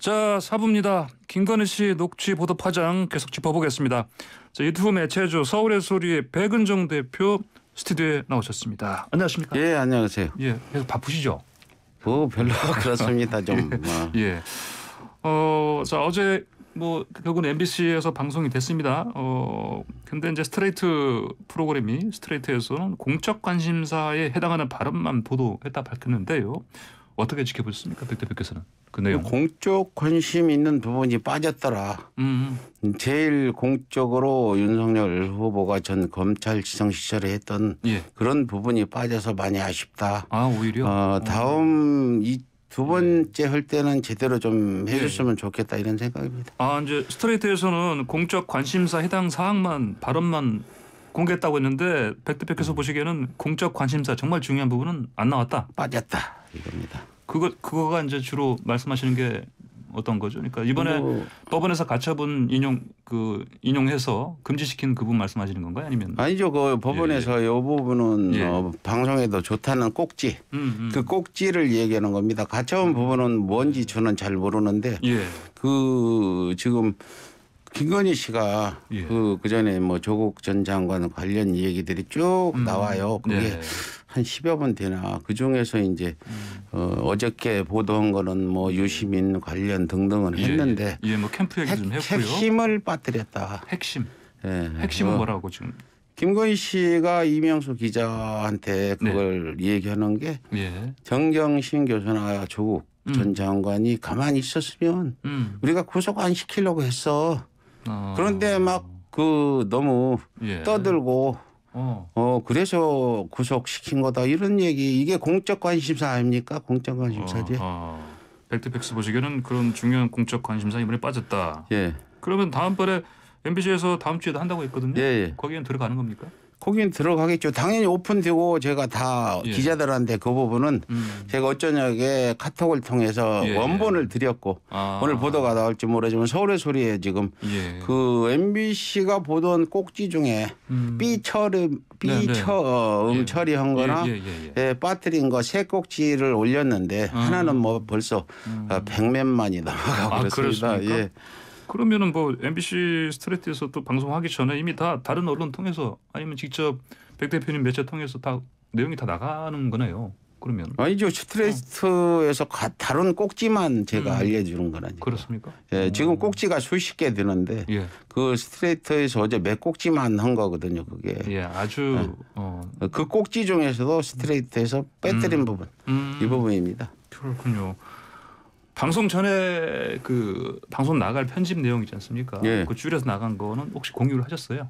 자, 4부입니다. 김건희 씨 녹취 보도 파장 계속 짚어보겠습니다. 자, 유튜브 매체주 서울의 소리의 백은정 대표 스튜디오에 나오셨습니다. 안녕하십니까? 예, 안녕하세요. 예, 계속 바쁘시죠? 별로 그렇습니다. 좀. 예. 자, 어제 결국은 MBC에서 방송이 됐습니다. 근데 이제 스트레이트 프로그램이 스트레이트에서는 공적 관심사에 해당하는 발언만 보도했다 밝혔는데요. 어떻게 지켜보셨습니까, 백 대표께서는 그 내용? 공적 관심 있는 부분이 빠졌더라. 제일 공적으로 윤석열 후보가 전 검찰지청 시절에 했던 그런 부분이 빠져서 많이 아쉽다. 아, 오히려? 다음 이 두 번째 할 때는 제대로 좀 해줬으면 좋겠다 이런 생각입니다. 아, 이제 스트레이트에서는 공적 관심사 해당 사항만 발언만 공개했다고 했는데 백 대표께서 보시기에는 공적 관심사 정말 중요한 부분은 안 나왔다. 빠졌다 이겁니다. 그거가 이제 주로 말씀하시는 게 어떤 거죠? 그러니까 이번에 법원에서 가처분 인용해서 금지시킨 그 부분 말씀하시는 건가요? 아니면 아니죠. 그 법원에서 이 부분은 방송에도 좋다는 꼭지, 그 꼭지를 얘기하는 겁니다. 가처분 부분은 뭔지 저는 잘 모르는데 그 지금 김건희 씨가 그 전에 조국 전 장관 관련 얘기들이 쭉 나와요. 그게 한 10여 번 되나. 그 중에서 이제 어저께 보도한 거는 유시민 관련 등등은 했는데. 캠프 얘기 좀 했고요. 핵심을 빠뜨렸다. 핵심. 핵심은 뭐라고 지금? 김건희 씨가 이명수 기자한테 그걸 얘기하는 게 정경심 교수나 조국 전 장관이 가만히 있었으면 우리가 구속 안 시키려고 했어. 그런데 너무 떠들고 그래서 구속시킨 거다 이런 얘기. 이게 공적 관심사 아닙니까? 공적 관심사지. 백대백스 보시기에는 그런 중요한 공적 관심사 이번에 빠졌다. 그러면 다음번에 MBC에서 다음 주에도 한다고 했거든요. 거기엔 들어가는 겁니까? 거긴 들어가겠죠. 당연히 오픈되고 제가 다 기자들한테 그 부분은 제가 어쩌냐게 카톡을 통해서 원본을 드렸고 오늘 보도가 나올지 모르지만 서울의 소리에 지금 그 MBC가 보던 꼭지 중에 삐처음 처리한 거나 빠뜨린 거 세 꼭지를 올렸는데 하나는 벌써 100몇만이 나가고 그렇습니다. 그러면은 MBC 스트레이트에서 또 방송하기 전에 이미 다 다른 언론 통해서 아니면 직접 백 대표님 매체 통해서 다 내용이 다 나가는 거네요. 그러면 아니죠. 스트레이트에서 다른 꼭지만 제가 알려주는 거라니까. 그렇습니까? 지금 꼭지가 수십 개 되는데 그 스트레이트에서 어제 몇 꼭지만 한 거거든요. 그게. 아주 그 꼭지 중에서도 스트레이트에서 빼뜨린 부분 이 부분입니다. 그렇군요. 방송 전에 방송 나갈 편집 내용 있지 않습니까? 그 줄여서 나간 거는 혹시 공유를 하셨어요?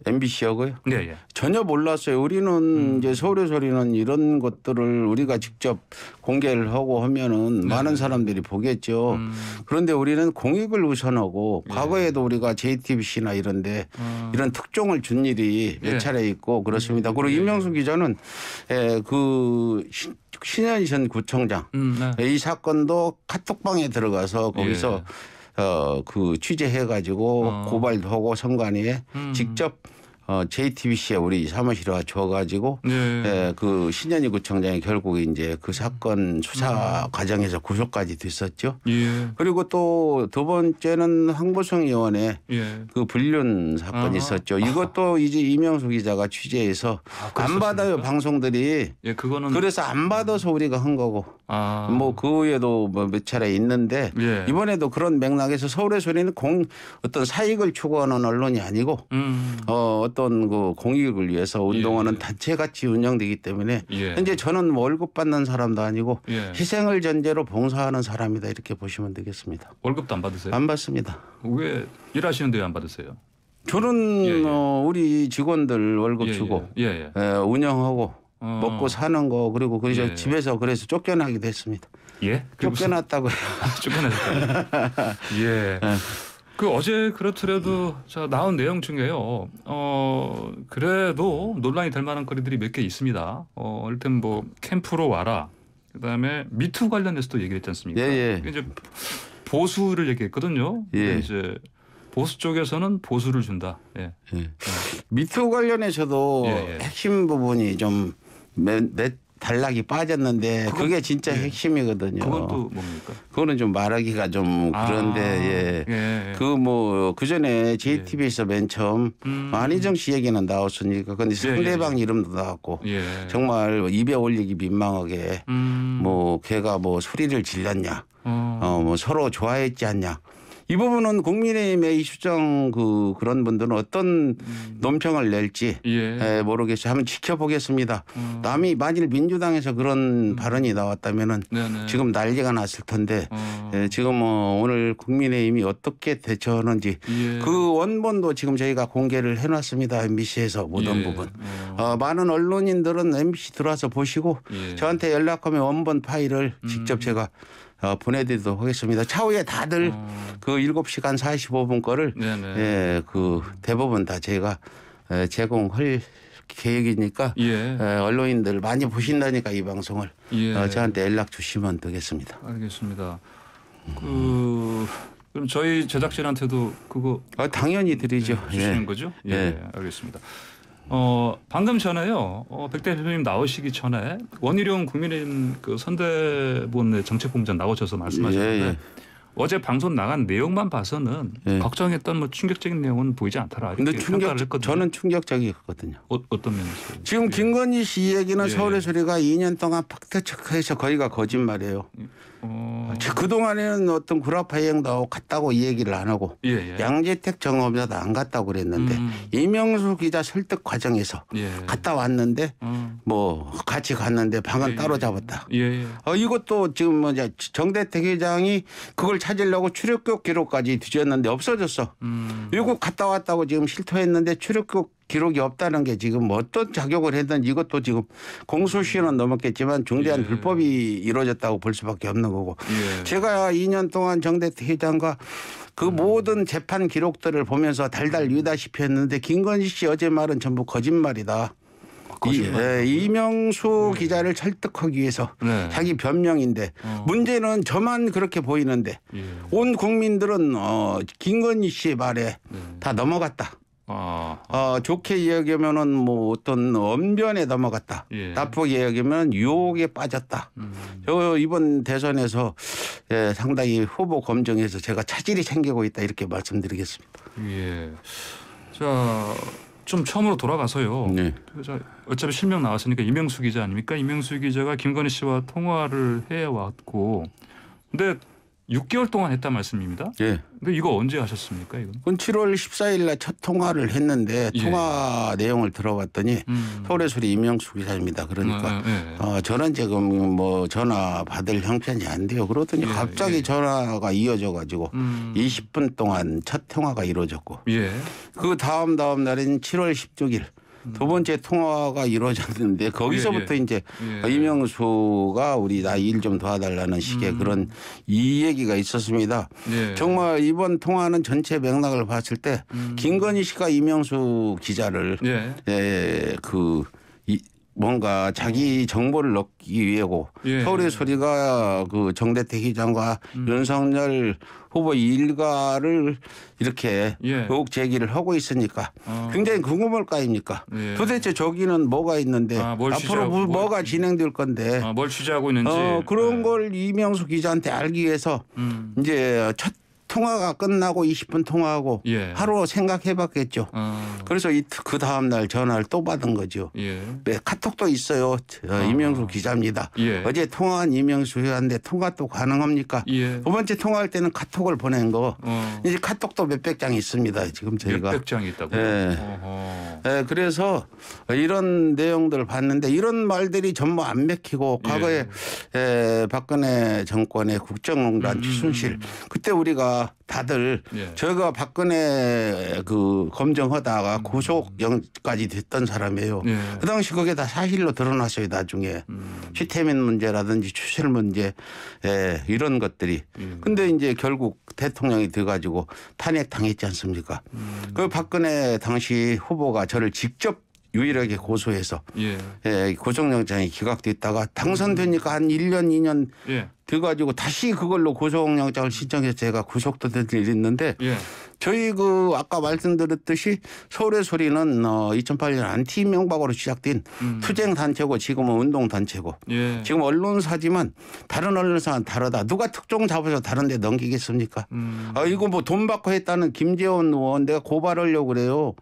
MBC하고요? 네. 전혀 몰랐어요. 우리는 이제 서울의 소리는 이런 것들을 우리가 직접 공개를 하고 하면은 많은 사람들이 보겠죠. 그런데 우리는 공익을 우선하고 과거에도 우리가 JTBC나 이런데 이런 특종을 준 일이 몇 차례 있고 그렇습니다. 그리고 이명수 기자는 신현희 구청장 이 사건도 카톡방에 들어가서 거기서 취재해가지고 고발도 하고 선관위에 직접 JTBC에 우리 사무실에 줘가지고 그 신현희 구청장이 결국 이제 그 사건 수사 과정에서 구속까지 됐었죠. 그리고 또 두 번째는 황보성 의원의 그 불륜 사건이 있었죠. 이것도 이제 이명수 기자가 취재해서 안 받아요 방송들이. 그거는 그래서 안 받아서 우리가 한 거고. 그 외에도 몇 차례 있는데 이번에도 그런 맥락에서 서울의 소리는 어떤 사익을 추구하는 언론이 아니고 어떤 그 공익을 위해서 운동하는 단체같이 운영되기 때문에 현재 저는 월급 받는 사람도 아니고 희생을 전제로 봉사하는 사람이다 이렇게 보시면 되겠습니다. 월급도 안 받으세요? 안 받습니다. 왜 일하시는데 왜 안 받으세요? 저는 우리 직원들 월급 주고 운영하고 먹고 사는 거 그리고 집에서 그래서 쫓겨나기도 했습니다. 쫓겨났다고요. 쫓겨났다고요. 어제 그렇더라도 나온 내용 중에요. 그래도 논란이 될 만한 거리들이 몇 개 있습니다. 일단 캠프로 와라. 그다음에 미투 관련해서도 얘기를 했지 않습니까? 이제 보수를 얘기했거든요. 이제 보수 쪽에서는 보수를 준다. 미투 관련해서도 핵심 부분이 좀 몇 단락이 빠졌는데 그게 진짜 핵심이거든요. 그건 또 뭡니까? 그거는 좀 말하기가 좀 그런데 그 전에 JTBC에서 맨 처음 안희정 씨 얘기는 나왔으니까 근데 상대방 이름도 나왔고 정말 입에 올리기 민망하게 뭐 걔가 뭐 소리를 질렀냐 뭐 서로 좋아했지 않냐. 이 부분은 국민의힘의 이슈정 그런 분들은 어떤 논평을 낼지 모르겠어요. 한번 지켜보겠습니다. 남이 만일 민주당에서 그런 발언이 나왔다면은 지금 난리가 났을 텐데 지금 뭐 오늘 국민의힘이 어떻게 대처하는지 그 원본도 지금 저희가 공개를 해놨습니다. MBC에서 모든 부분. 많은 언론인들은 MBC 들어와서 보시고 저한테 연락하면 원본 파일을 직접 제가 보내드리도록 하겠습니다. 차후에 다들 그 7시간 45분 거를 그 대부분 다 제가 제공할 계획이니까 언론인들 많이 보신다니까 이 방송을 저한테 연락 주시면 되겠습니다. 알겠습니다. 그럼 저희 제작진한테도 그거 당연히 드리죠. 주시는 거죠? 알겠습니다. 방금 전에요. 백 대표님 나오시기 전에 원희룡 국민의힘 그 선대본의 정책본부장 나오셔서 말씀하셨는데 어제 방송 나간 내용만 봐서는 걱정했던 뭐 충격적인 내용은 보이지 않더라. 근데 저는 충격적이었거든요. 어떤 면에서? 지금 김건희 씨 얘기는 서울의 소리가 2년 동안 팩트체크해서 거기가 거짓말이에요. 그동안에는 어떤 구라파 행도 하고 갔다고 이 얘기를 안 하고 양재택 정업자도 안 갔다고 그랬는데 이명수 기자 설득 과정에서 갔다 왔는데 뭐 같이 갔는데 방은 따로 잡았다. 이것도 지금 뭐 정대택 회장이 그걸 찾으려고 출입국 기록까지 뒤졌는데 없어졌어. 이거 갔다 왔다고 지금 실토했는데 출입국 기록이 없다는 게 지금 뭐 어떤 자격을 했든지 이것도 지금 공소시효는 넘었겠지만 중대한 불법이 이루어졌다고 볼 수밖에 없는 거고 제가 2년 동안 정대택 회장과 그 모든 재판 기록들을 보면서 달달 유다시피 했는데 김건희 씨 어제 말은 전부 거짓말이다. 이명수 기자를 설득하기 위해서 자기 변명인데 문제는 저만 그렇게 보이는데 온 국민들은 김건희 씨의 말에 다 넘어갔다. 좋게 이야기하면은 뭐 어떤 언변에 넘어갔다. 나쁘게 이야기하면 유혹에 빠졌다. 저 이번 대선에서 상당히 후보 검증에서 제가 차질이 생기고 있다 이렇게 말씀드리겠습니다. 자, 좀 처음으로 돌아가서요. 어차피 실명 나왔으니까 이명수 기자 아닙니까? 이명수 기자가 김건희 씨와 통화를 해왔고, 근데 6개월 동안 했단 말씀입니다. 근데 이거 언제 하셨습니까? 이건? 7월 14일 날 첫 통화를 했는데 통화 내용을 들어봤더니 서울의 소리 이명수 기자입니다. 그러니까 저는 지금 뭐 전화 받을 형편이 안 돼요. 그러더니 갑자기 전화가 이어져 가지고 20분 동안 첫 통화가 이루어졌고 그 다음 날인 7월 16일 두 번째 통화가 이루어졌는데 거기서부터 이제 이명수가 우리 나 일 좀 도와달라는 식의 그런 이 얘기가 있었습니다. 정말 이번 통화는 전체 맥락을 봤을 때 김건희 씨가 이명수 기자를 뭔가 자기 정보를 얻기 위해고 서울의 소리가 그 정대택 회장과 윤석열 후보 일가를 이렇게 의혹 제기를 하고 있으니까 굉장히 궁금할 거 아닙니까? 도대체 저기는 뭐가 있는데 앞으로 뭐가 진행될 건데 뭘 취재하고 있는지 그런 걸 이명수 기자한테 알기 위해서 이제 첫 통화가 끝나고 20분 통화하고 하루 생각해봤겠죠. 그래서 그 다음 날 전화를 또 받은 거죠. 카톡도 있어요. 이명수 기자입니다. 어제 통화한 이명수 회장인데 통화 또 가능합니까? 두 번째 통화할 때는 카톡을 보낸 거. 이제 카톡도 몇백 장 있습니다. 지금 저희가. 몇백 장이 있다고요? 그래서 이런 내용들을 봤는데 이런 말들이 전부 안 맥히고 과거에 박근혜 정권의 국정농단 최순실 그때 우리가 다들 저희가 박근혜 그 검증하다가 구속영까지 됐던 사람이에요. 그 당시 그게 다 사실로 드러났어요. 나중에 시태민 문제라든지 추실 문제 이런 것들이. 근데 이제 결국 대통령이 돼가지고 탄핵 당했지 않습니까? 그 박근혜 당시 후보가 저를 직접 유일하게 고소해서 구속영장이 기각됐다가 당선되니까 한 1년 2년 돼가지고 다시 그걸로 구속영장을 신청해서 제가 구속도 된 일이 있는데 저희 아까 말씀드렸듯이 서울의 소리는 2008년 안티 명박으로 시작된 투쟁 단체고 지금은 운동 단체고 지금 언론사지만 다른 언론사는 다르다. 누가 특종 잡아서 다른 데 넘기겠습니까? 이거 뭐 돈 받고 했다는 김재원 의원 내가 고발하려고 그래요.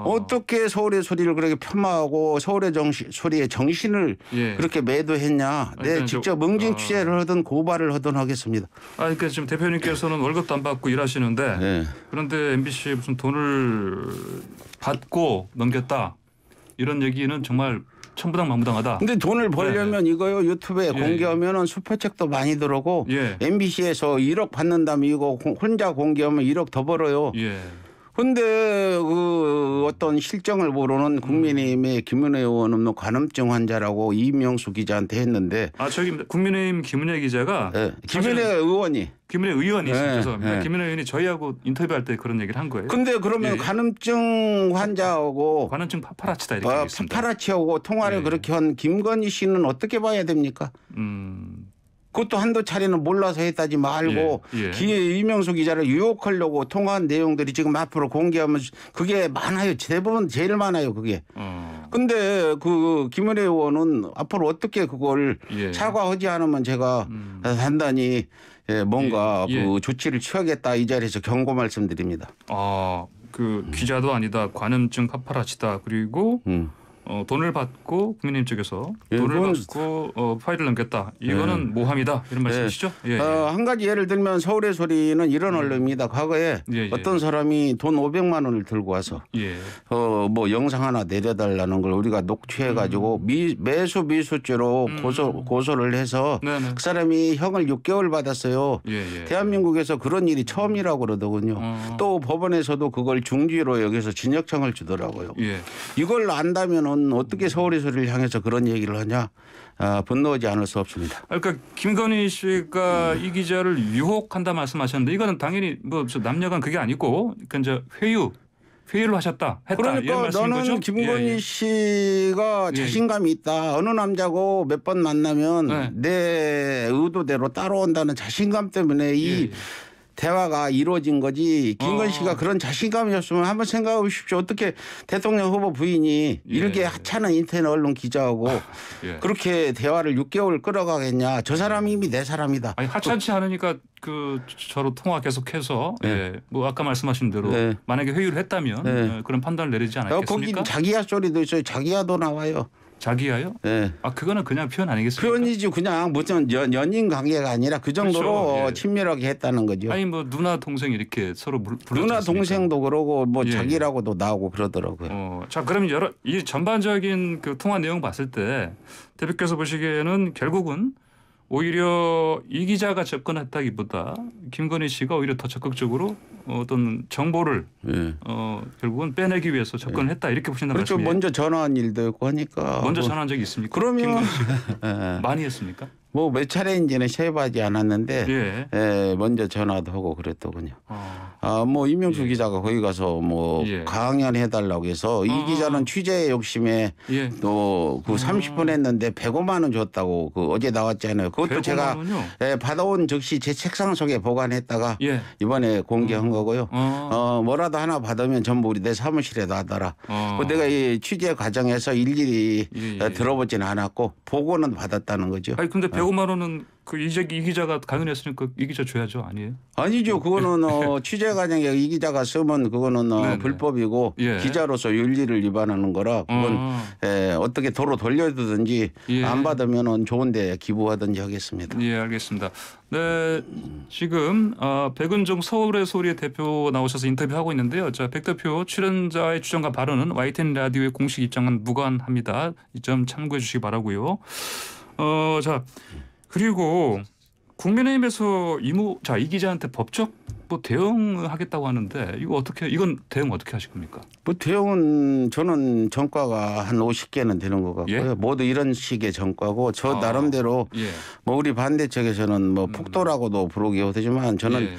어떻게 서울의 소리를 그렇게 폄하하고 서울의 소리의 정신을 그렇게 매도했냐. 내 직접 응징 취재를 하든 고발을 하든 하겠습니다. 그러니까 지금 대표님께서는 월급도 안 받고 일하시는데 그런데 MBC에 무슨 돈을 받고 넘겼다 이런 얘기는 정말 천부당만부당하다. 근데 돈을 벌려면 이거요 유튜브에 공개하면은 슈퍼챗도 많이 들어오고 MBC에서 1억 받는다면 이거 혼자 공개하면 1억 더 벌어요. 근데 어떤 실정을 모르는 국민의힘의 김은혜 의원은 관음증 환자라고 이명수 기자한테 했는데. 저기 국민의힘 김은혜 기자가. 김은혜 의원이. 김은혜 의원이 죄송합니다. 김은혜 의원이 저희하고 인터뷰할 때 그런 얘기를 한 거예요. 근데 그러면 관음증 환자하고. 관음증 파파라치다 이렇게 하겠습니다. 파파라치하고 통화를 그렇게 한 김건희 씨는 어떻게 봐야 됩니까? 그것도 한두 차례는 몰라서 했다지 말고 이명수 기자를 유혹하려고 통화한 내용들이 지금 앞으로 공개하면 그게 많아요. 대부분 제일 많아요. 그게. 근데 김은혜 의원은 앞으로 어떻게 그걸 사과하지 않으면 제가 단단히 뭔가 조치를 취하겠다 이 자리에서 경고 말씀드립니다. 기자도 아니다. 관음증 파파라치다. 그리고 돈을 받고 국민의힘 쪽에서 돈을 받고 파일을 넘겼다. 이거는 모함이다. 이런 말씀이시죠? 한 가지 예를 들면 서울의 소리는 이런 언론입니다. 과거에 어떤 사람이 돈 500만 원을 들고 와서 뭐 영상 하나 내려달라는 걸 우리가 녹취해가지고 매수미수죄로 고소를 해서 그 사람이 형을 6개월 받았어요. 대한민국에서 그런 일이 처음이라고 그러더군요. 또 법원에서도 그걸 중죄로 여기서 징역형을 주더라고요. 이걸 안다면 어떻게 서울의 소리를 향해서 그런 얘기를 하냐. 분노하지 않을 수 없습니다. 그러니까 김건희 씨가 이 기자를 유혹한다 말씀하셨는데 이거는 당연히 뭐 남녀간 그게 아니고 그러니까 이제 회유를 했다. 그러니까 너는 거죠? 김건희 씨가 자신감이 있다. 어느 남자고 몇 번 만나면 내 의도대로 따라온다는 자신감 때문에 이 대화가 이루어진 거지. 김건희 씨가 그런 자신감이었으면 한번 생각해 보십시오. 어떻게 대통령 후보 부인이 일개 하찮은 인터넷 언론 기자하고 그렇게 대화를 6개월 끌어가겠냐. 저 사람이 이미 내 사람이다. 하찮지 않으니까 저로 통화 계속해서 뭐 아까 말씀하신 대로 만약에 회유를 했다면 그런 판단을 내리지 않았겠습니까? 거기 자기야 소리도 있어요. 자기야도 나와요. 자기야요? 그거는 그냥 표현 아니겠습니까? 표현이지. 그냥 무슨 연인 관계가 아니라 그 정도로 친밀하게 했다는 거죠. 뭐 누나 동생 이렇게 서로 불렀지 누나 동생도 그러고 뭐 자기라고도 나오고 그러더라고요. 자, 그럼 이 전반적인 그 통화 내용 봤을 때 대표께서 보시기에는 결국은 오히려 이 기자가 접근했다기보다 김건희 씨가 오히려 더 적극적으로 어떤 정보를 결국은 빼내기 위해서 접근을 했다 이렇게 보신다는 말씀이에요. 먼저 전화한 일도 있고 하니까. 먼저 전화한 적이 있습니까? 그러면 김건희 씨가 많이 했습니까? 뭐 몇 차례인지는 세어하지 않았는데 먼저 전화도 하고 그랬더군요. 뭐 이명수 기자가 거기 가서 뭐 강연 해달라고 해서 이 기자는 취재 욕심에 또 30분 했는데 105만 원 줬다고 어제 나왔잖아요. 그것도 제가 받아온 즉시 제 책상 속에 보관했다가 이번에 공개한 거고요. 뭐라도 하나 받으면 전부 우리 내 사무실에 놔둬라. 내가 이 취재 과정에서 일일이 들어보지는 않았고 보고는 받았다는 거죠. 근데 105만 원은 이 기자가 강연했으니까 이 기자 줘야죠, 아니에요? 아니죠. 그거는 취재 과정에 이 기자가 쓰면 그거는 불법이고 기자로서 윤리를 위반하는 거라 그건 어떻게 도로 돌려두든지 안 받으면 좋은데 기부하든지 하겠습니다. 알겠습니다. 네, 지금 백은종 서울의 소리의 대표 나오셔서 인터뷰하고 있는데요. 자, 백 대표 출연자의 주장과 발언은 YTN 라디오의 공식 입장은 무관합니다. 이 점 참고해 주시기 바라고요. 자, 그리고 국민의힘에서 이 기자한테 법적 뭐 대응하겠다고 하는데 이건 대응 어떻게 하실 겁니까? 뭐 대응은 저는 전과가 한 50개는 되는 것 같고요. 모두 이런 식의 전과고 저 나름대로 뭐 우리 반대쪽에서는 뭐 폭도라고도 부르기도 하지만 저는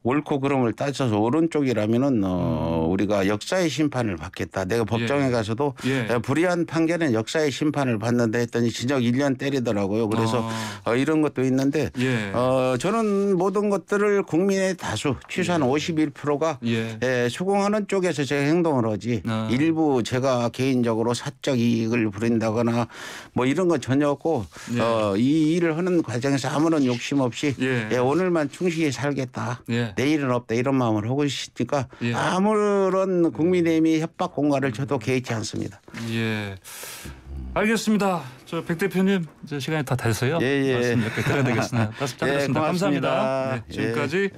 옳고 그름을 따져서 오른쪽이라면은 우리가 역사의 심판을 받겠다. 내가 법정에 가서도 불의한 판결은 역사의 심판을 받는다 했더니 징역 1년 때리더라고요. 그래서 이런 것도 있는데 저는 모든 것들을 국민의 다수 최소한 51%가 수긍하는 쪽에서 제가 행동을 하지 일부 제가 개인적으로 사적 이익을 부린다거나 뭐 이런 건 전혀 없고 이 일을 하는 과정에서 아무런 욕심 없이 오늘만 충실히 살겠다. 내일은 없다 이런 마음을 하고 있으니까 아무런 국민의힘이 협박 공갈을 저도 개의치 않습니다. 알겠습니다. 저 백 대표님 이제 시간이 다 돼서요. 말씀 몇 개 드려야 되겠습니다. 말씀 잘 들었습니다. 감사합니다. 지금까지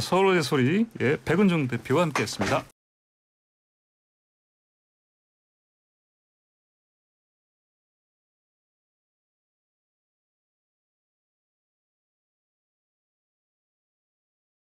서울의 소리 백은종 대표와 함께했습니다.